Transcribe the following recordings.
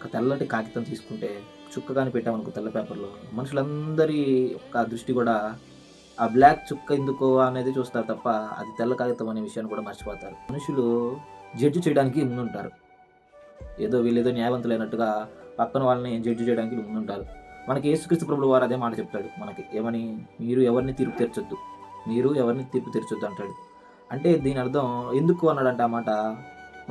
ఒక తెల్లటి కాగితం తీసుకుంటే చుక్క గాని పెట్టామనుకో తెల్ల పేపర్‌లో మనుషులందరి యొక్క దృష్టి కూడా ఆ బ్లాక్ చుక్క ఎందుకో అనేది చూస్తారు తప్ప అది తెల్ల కాగితం అనే విషయాన్ని కూడా మర్చిపోతారు. మనుషులు జడ్జ్ చేయడానికి ముందుంటారు. వీళ్ళేదో న్యాయవంతులైనట్టుగా పక్కన వాళ్ళని జడ్జ్ చేయడానికి ముందుంటారు. మనకి యేసుక్రీస్తు ప్రభువు వారు అదే మాట చెప్తాడు మనకి. ఏమని? "మీరు ఎవరిని తీర్పు తీర్చొద్దు. మీరు ఎవరిని తీర్పు తీర్చొద్దు" అంటాడు. అంటే దీని అర్థం ఎందుకు అన్నాడంటే ఆ మాట,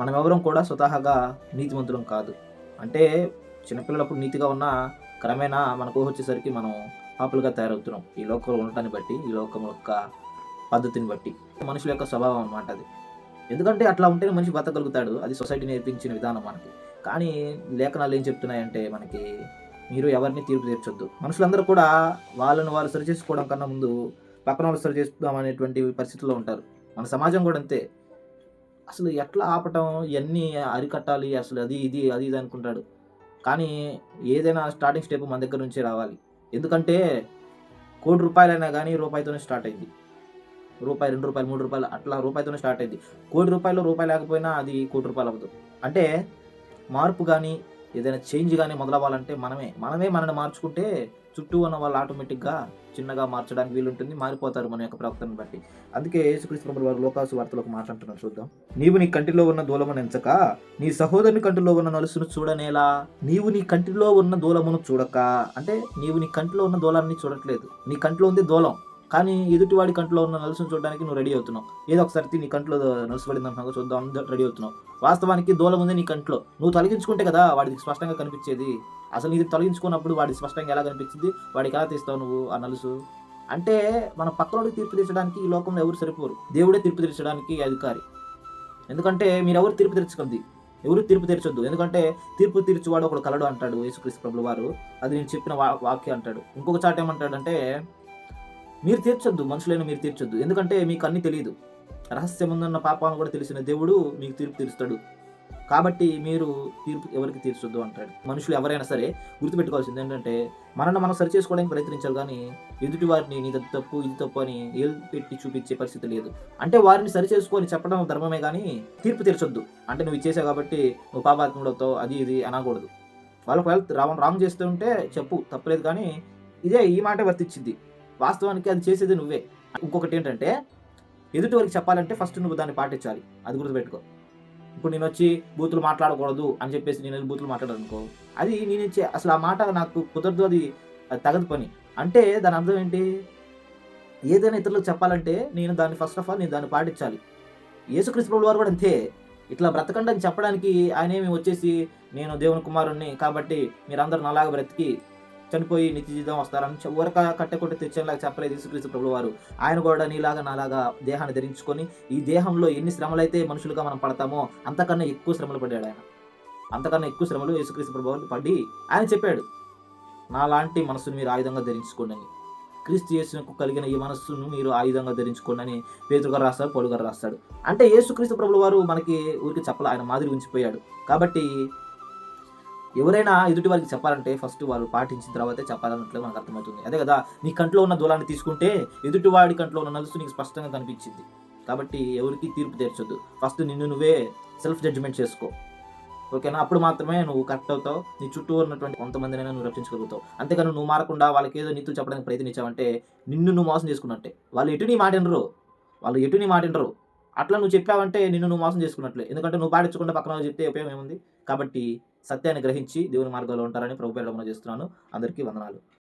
మనమెవరం కూడా స్వతహాగా నీతిమంతులం కాదు. అంటే చిన్నపిల్లలప్పుడు నీతిగా ఉన్నా క్రమేణా మనకు ఊహొచ్చేసరికి మనం పాపులుగా తయారవుతున్నాం. ఈ లోకంలో ఉండటాన్ని బట్టి, ఈ లోకం యొక్క పద్ధతిని బట్టి. మనుషుల యొక్క స్వభావం అన్నమాట అది. ఎందుకంటే అట్లా ఉంటేనే మనిషి బతకగలుగుతాడు. అది సొసైటీ నేర్పించిన విధానం మనకి. కానీ లేఖనాలు ఏం చెప్తున్నాయంటే మనకి, మీరు ఎవరిని తీర్పు తీర్చొద్దు. మనుషులందరూ కూడా వాళ్ళని వారు సరిచేసుకోవడం కన్నా ముందు పక్కన వాళ్ళు సరి చేసుకుందాం అనేటువంటి పరిస్థితుల్లో ఉంటారు. మన సమాజం కూడా అంతే. అసలు ఎట్లా ఆపటం? ఇయన్నీ అరికట్టాలి. అసలు అది ఇది, అది ఇది అనుకుంటాడు. కానీ ఏదైనా స్టార్టింగ్ స్టెప్ మన దగ్గర నుంచే రావాలి. ఎందుకంటే రూ. 1,00,00,000 గాని రూపాయితోనే స్టార్ట్ అయ్యిద్ది. రూపాయి, రూ. 2, రూ. 3 అట్లా రూపాయితోనే స్టార్ట్ అయ్యిద్ది. రూ. 1,00,00,000 రూపాయి లేకపోయినా అది రూ. 1,00,00,000 అవ్వదు. అంటే మార్పు గాని, ఏదైనా చేంజ్ గాని మొదలవ్వాలంటే మనమే మనల్ని మార్చుకుంటే చుట్టూ ఉన్న వాళ్ళు ఆటోమేటిక్‌గా చిన్నగా మార్చడానికి వీలుంటుంది. మారిపోతారు మన యొక్క ప్రవర్తనను బట్టి. అందుకే యేసుక్రీస్తు ప్రభువు వారు లోకాసు వార్తలో ఒక మాట అంటున్నారు చూద్దాం. "నీవు నీ కంటిలో ఉన్న దూలమును ఎంచక, నీ సహోదరుని కంటిలో ఉన్న నలుసును చూడనేలా? నీవు నీ కంటిలో ఉన్న దూలమును చూడక" అంటే నీవు నీ కంటిలో ఉన్న దూలాన్ని చూడట్లేదు. నీ కంట్లో ఉంది దూలం. కానీ ఎదుటివాడి కంట్లో ఉన్న నలుసును చూడడానికి నువ్వు రెడీ అవుతున్నావు. ఏదో ఒకసారి నీ కంట్లో నలుసు పడిందంటున్నావు చూద్దాం అని రెడీ అవుతున్నావు. వాస్తవానికి దూలం ఉంది నీ కంట్లో. నువ్వు తొలగించుకుంటే కదా వాడికి స్పష్టంగా కనిపించేది. అసలు నీది తొలగించుకున్నప్పుడు వాడికి స్పష్టంగా ఎలా కనిపించింది? వాడికి ఎలా తీస్తావు నువ్వు ఆ నలుసు? అంటే మనం పక్కనోడికి తీర్పు తీర్చడానికి ఈ లోకంలో ఎవరు సరిపోరు. దేవుడే తీర్పు తీర్చడానికి అధికారి. ఎందుకంటే మీరెవరు తీర్పు తీర్చకండి. ఎవరు తీర్పు తీర్చొద్దు. ఎందుకంటే తీర్పు తీర్చువాడు ఒకడు కలడు అంటాడు యేసుక్రీస్తు ప్రభువు వారు. అది నేను చెప్పిన వాక్యం అంటాడు. ఇంకొక చాట ఏమంటాడంటే, మీరు తీర్చొద్దు. మనుషులైన మీరు తీర్చొద్దు. ఎందుకంటే మీకు అన్నీ తెలీదు. రహస్యముందున్న పాపాలను కూడా తెలిసిన దేవుడు మీకు తీర్పు తీరుస్తాడు. కాబట్టి మీరు తీర్పు ఎవరికి తీర్చొద్దు అంటాడు. మనుషులు ఎవరైనా సరే గుర్తుపెట్టుకోవాల్సింది ఏంటంటే, మనల్ని మనం సరిచేసుకోవడానికి ప్రయత్నించాలి గానీ, ఎదుటి వారిని నీది తప్పు, ఇది తప్పు అని ఏలు పెట్టి చూపించే పరిస్థితి లేదు. అంటే వారిని సరిచేసుకోని చెప్పడం ధర్మమే గానీ, తీర్పు తీర్చొద్దు. అంటే నువ్వు ఇది చేసావు కాబట్టి నువ్వు పాపాత్ముడవుతావు అది ఇది అనకూడదు. వాళ్ళు ఒకవేళ రాంగ్ చేస్తూ ఉంటే చెప్పు, తప్పులేదు కానీ ఈ మాటే వర్తిచ్చిద్ది. వాస్తవానికి అది చేసేది నువ్వే. ఇంకొకటేంటంటే, ఎదుటి వారికి చెప్పాలంటే ఫస్ట్ నువ్వు దాన్ని పాటించాలి. అది గుర్తుపెట్టుకో. ఇప్పుడు నేనొచ్చి బూతులు మాట్లాడకూడదు అని చెప్పేసి నేనెళ్ళి బూతులు మాట్లాడాననుకో, అది అసలు ఆ మాట నాకు కుదరదు. అది తగదు పని. అంటే దాని అర్థం ఏంటి? ఏదైనా ఇతరులకు చెప్పాలంటే నేను దాన్ని ఫస్ట్ ఆఫ్ ఆల్ నేను దాన్ని పాటించాలి. యేసుక్రీస్తు ప్రభువు వారు కూడా అంతే. ఇట్లా బ్రతకండి అని చెప్పడానికి ఆయనేమి వచ్చేసి నేను దేవుని కుమారుడిని కాబట్టి మీరందరూ నాలాగా బ్రతికి చనిపోయి నిత్య జీవితం వస్తారని ఊరక కట్టెకొట్టి తెచ్చేలాగా చెప్పలేదు యేసుక్రీస్తు ప్రభువు వారు. ఆయన కూడా నీలాగా నాలాగా దేహాన్ని ధరించుకొని ఈ దేహంలో ఎన్ని శ్రమలైతే మనుషులుగా మనం పడతామో అంతకన్నా ఎక్కువ శ్రమలు పడ్డాడు ఆయన. అంతకన్నా ఎక్కువ శ్రమలు యేసుక్రీస్తు ప్రభువు వారు పడి ఆయన చెప్పాడు, నాలాంటి మనస్సును మీరు ఆయుధంగా ధరించుకోండి అని. క్రీస్తు యేసుకు కలిగిన ఈ మనస్సును మీరు ఆయుధంగా ధరించుకోండి అని పేతురు గారు రాస్తాడు, పౌలు గారు రాస్తాడు. అంటే యేసుక్రీస్తు ప్రభువు వారు మనకి ఊరికి చెప్పాలి, ఆయన మాదిరి ఉంచిపోయాడు. కాబట్టి ఎవరైనా ఎదుటి వారికి చెప్పాలంటే ఫస్ట్ వాళ్ళు పాటించిన తర్వాతే చెప్పాలన్నట్లు మనకు అర్థమవుతుంది. అదే కదా, నీ కంట్లో ఉన్న దూలాన్ని తీసుకుంటే ఎదుటివాడి కంట్లో ఉన్న నలుసు నీకు స్పష్టంగా కనిపించింది. కాబట్టి ఎవరికి తీర్పు తీర్చొద్దు. ఫస్ట్ నిన్ను నువ్వే సెల్ఫ్ జడ్జిమెంట్ చేసుకో. ఓకేనా? అప్పుడు మాత్రమే నువ్వు కరెక్ట్ అవుతావు. నీ చుట్టూ ఉన్నటువంటి కొంతమందినైనా నువ్వు రక్షించగలుగుతావు. అంతేగాని నువ్వు మారకుండా వాళ్ళకి ఏదో నీతులు చెప్పడానికి ప్రయత్నించావంటే నిన్ను నువ్వు మోసం చేసుకున్నట్టే. వాళ్ళు ఎటు నీ మాట వినరు. అట్లా నువ్వు చెప్పావంటే నిన్ను నువ్వు మోసం చేసుకున్నట్లే. ఎందుకంటే నువ్వు పాటించకుండా పక్కన వాళ్ళు చెప్తే ఉపయోగం ఏముంది? కాబట్టి సత్యాన్ని గ్రహించి దేవుని మార్గంలో ఉంటారని ప్రభు పేరిట మనవి చేస్తున్నాను. అందరికీ వందనాలు.